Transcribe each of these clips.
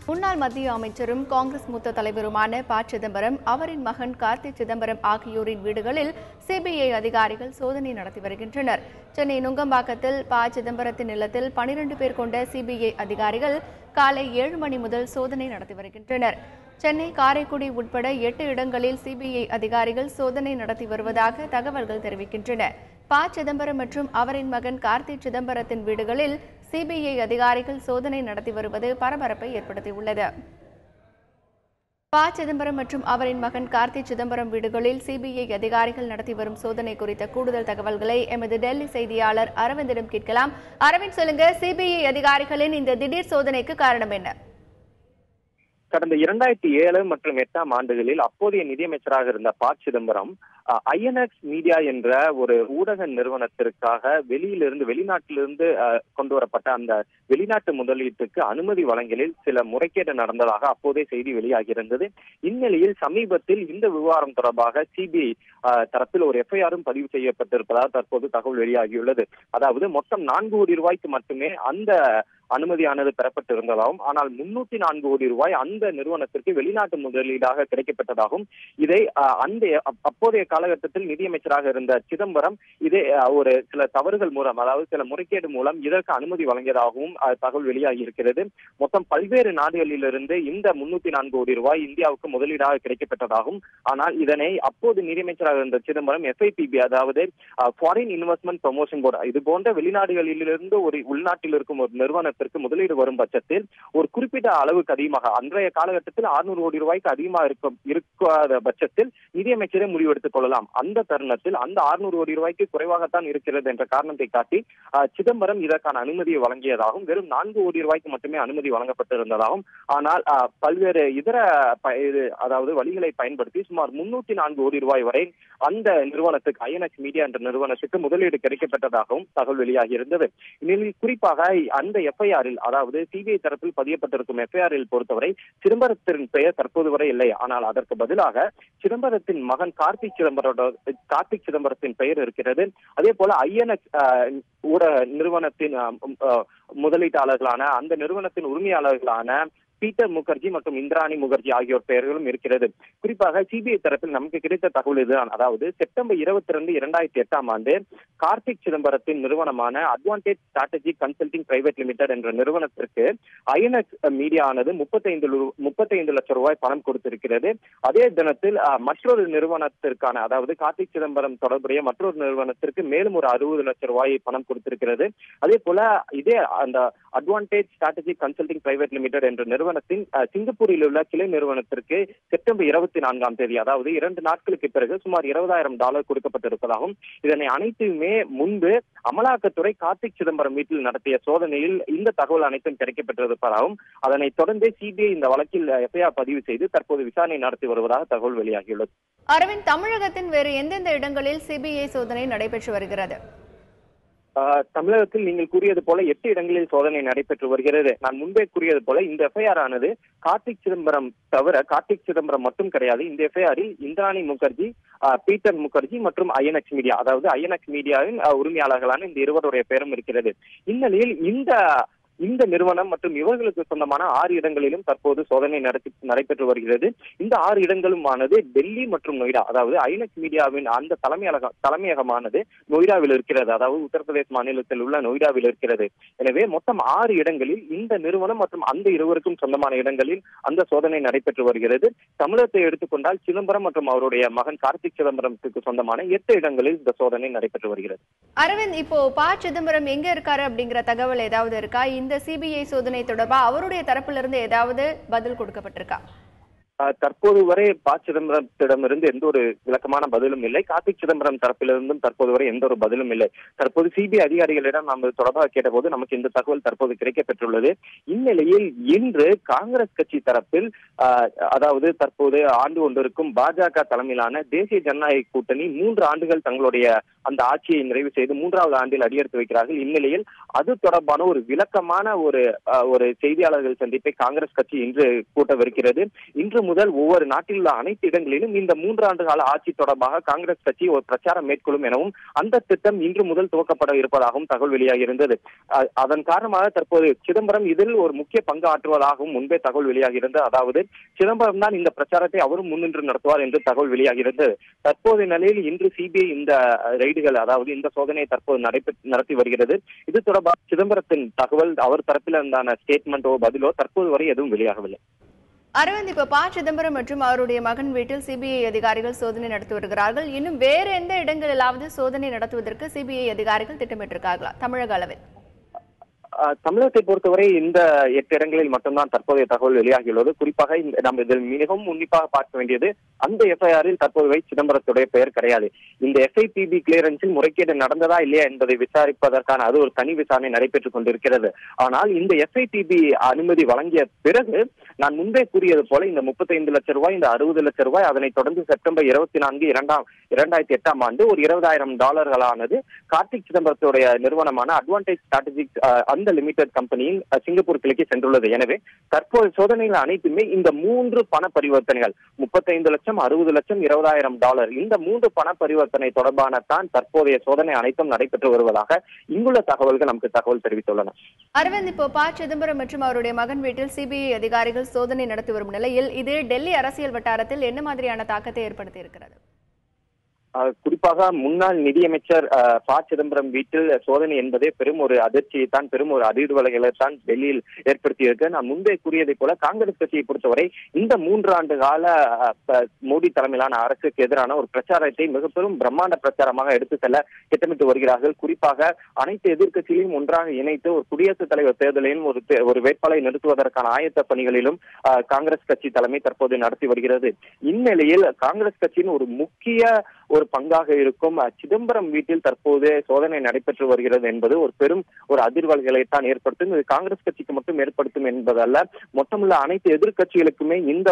முன்னாள் மத்திய அமைச்சரும் காங்கிரஸ் மூத்த தலைவருமான ப. சிதம்பரம், அவரின் மகன் கார்த்தி சிதம்பரம் ஆகியோரின் வீடுகளில் சிபிஐ அதிகாரிகள் சோதனை நடத்தி வருகின்றனர். சென்னை நுங்கம்பாக்கத்தில் ப. சிதம்பரத்தின் இல்லத்தில் 12 பேர் கொண்ட சிபிஐ அதிகாரிகள் காலை 7 மணி முதல் சோதனை நடத்தி வருகின்றனர். சென்னை, காரைக்குடி உட்பட 8 இடங்களில் சிபிஐ அதிகாரிகள் சோதனை நடத்தி வருவதாக தகவல்கள் தெரிவிக்கின்றன. ப. சிதம்பரம் மற்றும் அவரின் மகன் கார்த்தி சிதம்பரத்தின் வீடுகளில் சிபிஐ அதிகாரிகள் சோதனை நடத்தி வருவது பரபரப்பை ஏற்படுத்தியுள்ளது. ப. சிதம்பரம் மற்றும் அவரின் மகன் கார்த்தி சிதம்பரம் வீடுகளில் சிபிஐ அதிகாரிகள் நடத்தி வரும் சோதனை குறித்த கூடுதல் தகவல்களை எமது டெல்லி செய்தியாளர் அரவிந்திடம் கேட்கலாம். அரவிந்த், சொல்லுங்க, சிபிஐ அதிகாரிகளின் இந்த திடீர் சோதனைக்கு காரணம் என்ன? கடந்த 2007 மற்றும் 2008 ஆண்டுகளில் அப்போதைய நிதியமைச்சராக இருந்த ப. சிதம்பரம் ஐஎன்எக்ஸ் மீடியா என்ற ஒரு ஊடக நிறுவனத்திற்காக வெளிநாட்டிலிருந்து கொண்டு வரப்பட்ட அந்த வெளிநாட்டு முதலீட்டுக்கு அனுமதி வழங்கலில் சில முறைகேடு நடந்ததாக அப்போதே செய்தி வெளியாகியிருந்தது. இந்நிலையில் சமீபத்தில் இந்த விவகாரம் தொடர்பாக சிபிஐ தரப்பில் ஒரு எஃப்ஐஆரும் பதிவு செய்யப்பட்டிருப்பதாக தற்போது தகவல் வெளியாகியுள்ளது. அதாவது மொத்தம் 4 கோடி ரூபாய்க்கு மட்டுமே அந்த அனுமதியானது பெறப்பட்டிருந்ததாகவும், ஆனால் 304 கோடி ரூபாய் அந்த நிறுவனத்திற்கு வெளிநாட்டு முதலீடாக கிடைக்கப்பட்டதாகவும், இதை அப்போதைய காலகட்டத்தில் நிதியமைச்சராக இருந்த சிதம்பரம் இதை ஒரு சில தவறுகள் மூலம், அதாவது சில முறைகேடு மூலம் இதற்கு அனுமதி வழங்கியதாகவும் தகவல் வெளியாகி இருக்கிறது. மொத்தம் பல்வேறு நாடுகளிலிருந்து இந்த 304 கோடி ரூபாய் இந்தியாவுக்கு முதலீடாக கிடைக்கப்பட்டதாகவும், ஆனால் இதனை அப்போது நிதியமைச்சராக இருந்த சிதம்பரம் FIPB, அதாவது ஃபாரின் இன்வெஸ்ட்மெண்ட் ப்ரமோஷன் போர்டு, இது போன்ற வெளிநாடுகளிலிருந்து ஒரு உள்நாட்டில் இருக்கும் ஒரு நிறுவனத்திற்கு முதலீடு வரும் பட்சத்தில் ஒரு குறிப்பிட்ட அளவுக்கு அதிகமாக, அன்றைய காலகட்டத்தில் 600 கோடி ரூபாய்க்கு அதிகமாக இருக்காத பட்சத்தில் நிதியமைச்சரே முடிவெடுத்துக் கொள்ளலாம். அந்த தருணத்தில் அந்த 600 கோடி ரூபாய்க்கு குறைவாகத்தான் இருக்கிறது என்ற காரணத்தை காட்டி சிதம்பரம் இதற்கான அனுமதியை வழங்கியதாகவும், வெறும் 4 கோடி ரூபாய்க்கு மட்டுமே அனுமதி வழங்கப்பட்டிருந்ததாகவும், ஆனால் பல்வேறு இதர அதாவது வழிகளை பயன்படுத்தி சுமார் 304 கோடி ரூபாய் வரை அந்த நிறுவனத்துக்கு, ஐஎன்எக்ஸ் மீடியா என்ற நிறுவனத்துக்கு முதலீடு கிடைக்கப்பட்டதாகவும் தகவல் வெளியாகி இருந்தது. இதில் குறிப்பாக அந்த எஃப்ஐஆரில், அதாவது சிபிஐ தரப்பில் பதியப்பட்டிருக்கும் எஃப்ஐஆரில் பொறுத்தவரை சிதம்பரத்தின் பெயர் தற்போது வரை இல்லை. ஆனால் அதற்கு பதிலாக சிதம்பரத்தின் மகன் கார்த்திக் சிதம்பரத்தின் பெயர் இருக்கிறது. அதே போல ஐஎன்எக்ஸ் ஊடக நிறுவனத்தின் முதலீட்டாளர்களான, அந்த நிறுவனத்தின் உரிமையாளர்களான பீட்டர் முகர்ஜி மற்றும் இந்திராணி முகர்ஜி ஆகியோர் பெயர்களும் இருக்கிறது. குறிப்பாக சிபிஐ தரப்பில் நமக்கு கிடைத்த தகவல் இதுதான். அதாவது செப்டம்பர் 22, 2008 கார்த்திக் சிதம்பரத்தின் நிறுவனமான advantage strategy consulting private limited என்ற நிறுவனத்திற்கு ஐஎன்எக்ஸ் மீடியா ஆனது 35 லட்சம் ரூபாய் பணம் கொடுத்திருக்கிறது. அதே தினத்தில் மற்றொரு நிறுவனத்திற்கான, அதாவது கார்த்திக் சிதம்பரம் தொடர்புடைய மற்றொரு நிறுவனத்திற்கு மேலும் ஒரு 60 லட்சம் ரூபாய் பணம் கொடுத்திருக்கிறது. அதே போல இதே அந்த advantage strategy consulting private limited என்ற நிறுவனத்தின் சிங்கப்பூரில் உள்ள கிளை நிறுவனத்திற்கு செப்டம்பர் 24, அதாவது 2 நாட்களுக்கு பிறகு சுமார் $20,000 கொடுக்கப்பட்டிருப்பதாகவும், இதனை அனைத்துமே முன்பு அமலாக்கத்துறை கார்த்திக் சிதம்பரம் வீட்டில் நடத்திய சோதனையில் இந்த தகவல் அனைத்தும் கிடைக்கப்பட்டிருப்பதாகவும், அதனைத் தொடர்ந்து சிபிஐ இந்த வழக்கில் எஃப்ஐஆர் பதிவு செய்து தற்போது விசாரணை நடத்தி வருவதாக தகவல் வெளியாகியுள்ளது. அரவிந்த், தமிழகத்தின் வேறு எந்தெந்த இடங்களில் சிபிஐ சோதனை நடைபெற்று வருகிறது? தமிழகத்தில் நீங்கள் கூறியது போல 8 இடங்களில் சோதனை நடைபெற்று வருகிறது. நான் முன்பே கூறியது போல இந்த எஃப்ஐஆர் ஆனது கார்த்திக் சிதம்பரம் தவிர, கார்த்திக் சிதம்பரம் மட்டும் கிடையாது. இந்த எஃப்ஐஆரில் இந்திராணி முகர்ஜி, பீட்டர் முகர்ஜி மற்றும் ஐஎன்எக்ஸ் மீடியா, அதாவது ஐஎன்எக்ஸ் மீடியாவின் உரிமையாளர்களான இந்த இருவருடைய பெயரும் இருக்கிறது. இந்நிலையில் இந்த நிறுவனம் மற்றும் இவர்களுக்கு சொந்தமான 6 இடங்களிலும் தற்போது சோதனை நடைபெற்று வருகிறது. இந்த 6 இடங்களும் ஆனது டெல்லி மற்றும் நொய்டா, அதாவது ஐஎன்எக்ஸ் மீடியாவின் அந்த தலைமையகமானது நொய்டாவில் இருக்கிறது, அதாவது உத்தரப்பிரதேச மாநிலத்தில் உள்ள நொய்டாவில் இருக்கிறது. எனவே மொத்தம் 6 இடங்களில் இந்த நிறுவனம் மற்றும் அந்த இருவருக்கும் சொந்தமான இடங்களில் அந்த சோதனை நடைபெற்று வருகிறது. தமிழகத்தை எடுத்துக்கொண்டால் சிதம்பரம் மற்றும் அவருடைய மகன் கார்த்திக் சிதம்பரத்துக்கு சொந்தமான 8 இடங்களில் இந்த சோதனை நடைபெற்று வருகிறது. அரவிந்த், இப்போ ப. சிதம்பரம் எங்க இருக்காரு அப்படிங்கிற தகவல் ஏதாவது இருக்கா? இந்த சிபிஐ சோதனை தொடர்பா அவருடைய தரப்பிலிருந்து ஏதாவது பதில் கொடுக்கப்பட்டிருக்கா? தற்போது வரை ப. சிதம்பரத்திடமிருந்து எந்த ஒரு விளக்கமான பதிலும் இல்லை. கார்த்திக் சிதம்பரம் தரப்பிலிருந்தும் தற்போது வரை எந்த ஒரு பதிலும் இல்லை. தற்போது சிபிஐ அதிகாரிகளிடம் நாம் தொடர்பாக கேட்டபோது நமக்கு இந்த தகவல் தற்போது கிடைக்கப்பெற்றுள்ளது. இந்நிலையில் இன்று காங்கிரஸ் கட்சி தரப்பில், அதாவது தற்போது ஆண்டு கொண்டிருக்கும் பாஜக தலைமையிலான தேசிய ஜனநாயக கூட்டணி 3 ஆண்டுகள் தங்களுடைய அந்த ஆட்சியை நிறைவு செய்து 3வது ஆண்டில் அடியெடுத்து வைக்கிறார்கள். இந்நிலையில் அது தொடர்பான ஒரு விளக்கமான ஒரு செய்தியாளர்கள் சந்திப்பை காங்கிரஸ் கட்சி இன்று கூட்டவிருக்கிறது. இன்று முதல் ஒவ்வொரு நாட்டில் உள்ள அனைத்து இடங்களிலும் இந்த 3 ஆண்டு கால ஆட்சி தொடர்பாக காங்கிரஸ் கட்சி ஒரு பிரச்சாரம் மேற்கொள்ளும் எனவும் அந்த திட்டம் இன்று முதல் துவக்கப்பட இருப்பதாகவும் தகவல் வெளியாகியிருந்தது. அதன் காரணமாக தற்போது சிதம்பரம் இதில் ஒரு முக்கிய பங்கு ஆற்றுவதாகவும் முன்பே தகவல் வெளியாகியிருந்தது. அதாவது சிதம்பரம் தான் இந்த பிரச்சாரத்தை அவரும் முன்னின்று நடத்துவார் என்று தகவல் வெளியாகியிருந்தது. தற்போதைய நிலையில் இன்று சிபிஐ இந்த ரெய்டுகள், அதாவது இந்த சோதனையை தற்போது நடத்தி வருகிறது. இது தொடர்பாக சிதம்பரத்தின் தகவல், அவர் தரப்பில் இருந்தான ஸ்டேட்மெண்டோ பதிலோ தற்போது வரை எதுவும் வெளியாகவில்லை. அரவிந்த், இப்ப ப சிதம்பரம் மற்றும் அவருடைய மகன் வீட்டில் சிபிஐ அதிகாரிகள் சோதனை நடத்தி வருகிறார்கள். இன்னும் வேற எந்த இடங்களிலாவது சோதனை நடத்துவதற்கு சிபிஐ அதிகாரிகள் திட்டமிட்டிருக்கார்களா தமிழக அளவில்? தமிழகத்தை பொறுத்தவரை இந்த 8 இடங்களில் மட்டும்தான் தற்போதைய தகவல் வெளியாகியுள்ளது. குறிப்பாக நாம் இதில் மிகவும் உன்னிப்பாக பார்க்க வேண்டியது, அந்த எஃப்ஐஆரில் தற்போது சிதம்பரத்துடைய பெயர் கிடையாது. இந்த எஃப்ஐபிபி கிளியரன்ஸில் முறைகேடு நடந்ததா இல்லையா என்பதை விசாரிப்பதற்கான அது ஒரு தனி விசாரணை நடைபெற்றுக் கொண்டிருக்கிறது. ஆனால் இந்த எஃப்ஐபிபி அனுமதி வழங்கிய பிறகு நான் முன்பே கூறியது போல இந்த 35 லட்சம் ரூபாய், இந்த 60 லட்சம் ரூபாய், அதனைத் தொடர்ந்து செப்டம்பர் 24, 2008ஆம் ஆண்டு ஒரு $20,000 கார்த்திக் சிதம்பரத்துடைய நிறுவனமான அட்வான்டேஜ் ஸ்ட்ராட்டஜிக் அந்த லிமிடெட் கம்பெனியின் சிங்கப்பூர் கிளைக்கு சென்றுள்ளது. எனவே தற்போது சோதனைகள் அனைத்துமே இந்த 3 பண பரிவர்த்தனைகள், 35 லட்சம், 60 லட்சம், $20,000, இந்த 3 பண பரிவர்த்தனை தொடர்பான தான் தற்போதைய சோதனை அனைத்தும் நடைபெற்று வருவதாக இங்குள்ள தகவல்கள் நமக்கு தகவல் தெரிவித்துள்ளன. அரவிந்த், இப்போ ப சிதம்பரம் மற்றும் அவருடைய மகன் வீட்டில் சிபிஐ அதிகாரிகள் சோதனை நடத்தி வரும் நிலையில் இது டெல்லி அரசியல் வட்டாரத்தில் என்ன மாதிரியான தாக்கத்தை ஏற்படுத்தி இருக்கிறது? குறிப்பாக முன்னாள் நிதியமைச்சர் ப சிதம்பரம் வீட்டில் சோதனை என்பதே பெரும் ஒரு அதிர்ச்சியை தான், பெரும் ஒரு அதிர்வலைகளை தான் டெல்லியில் ஏற்படுத்தியிருக்கு. நான் முன்பே கூறியதை போல காங்கிரஸ் கட்சியை பொறுத்தவரை இந்த 3 ஆண்டு கால மோடி தலைமையிலான அரசுக்கு எதிரான ஒரு பிரச்சாரத்தை மிக பெரும் பிரம்மாண்ட பிரச்சாரமாக எடுத்து செல்ல திட்டமிட்டு வருகிறார்கள். குறிப்பாக அனைத்து எதிர்க்கட்சிகளையும் ஒன்றாக இணைத்து ஒரு குடியரசுத் தலைவர் தேர்தலையும் ஒரு வேட்பாளரை நிறுத்துவதற்கான ஆயத்த பணிகளிலும் காங்கிரஸ் கட்சி தலைமை தற்போது நடத்தி வருகிறது. இந்நிலையில் காங்கிரஸ் கட்சியின் ஒரு முக்கிய பங்காக இருக்கும் சிதம்பரம் வீட்டில் தற்போது சோதனை நடைபெற்று வருகிறது என்பது ஒரு பெரும் ஒரு அதிர்வலைகளைத்தான் ஏற்படுத்தும். இது காங்கிரஸ் கட்சிக்கு மட்டும் ஏற்படுத்தும் என்பதல்ல, மொத்தமுள்ள அனைத்து எதிர்க்கட்சிகளுக்குமே இந்த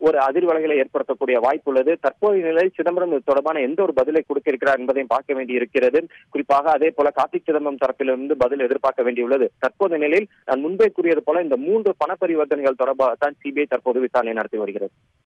ஒரு அதிர்வலைகளை ஏற்படுத்தக்கூடிய வாய்ப்பு உள்ளது. தற்போதைய நிலையில் சிதம்பரம் இது தொடர்பான எந்த ஒரு பதிலை கொடுக்க இருக்கிறார் என்பதையும் பார்க்க வேண்டி இருக்கிறது. குறிப்பாக அதே போல கார்த்திக் சிதம்பரம் தரப்பிலிருந்து பதில் எதிர்பார்க்க வேண்டியுள்ளது. தற்போதைய நிலையில் நான் முன்பே கூறியது போல இந்த 3 பண பரிவர்த்தனைகள் தொடர்பாக தான் சிபிஐ தற்போது விசாரணை நடத்தி வருகிறது.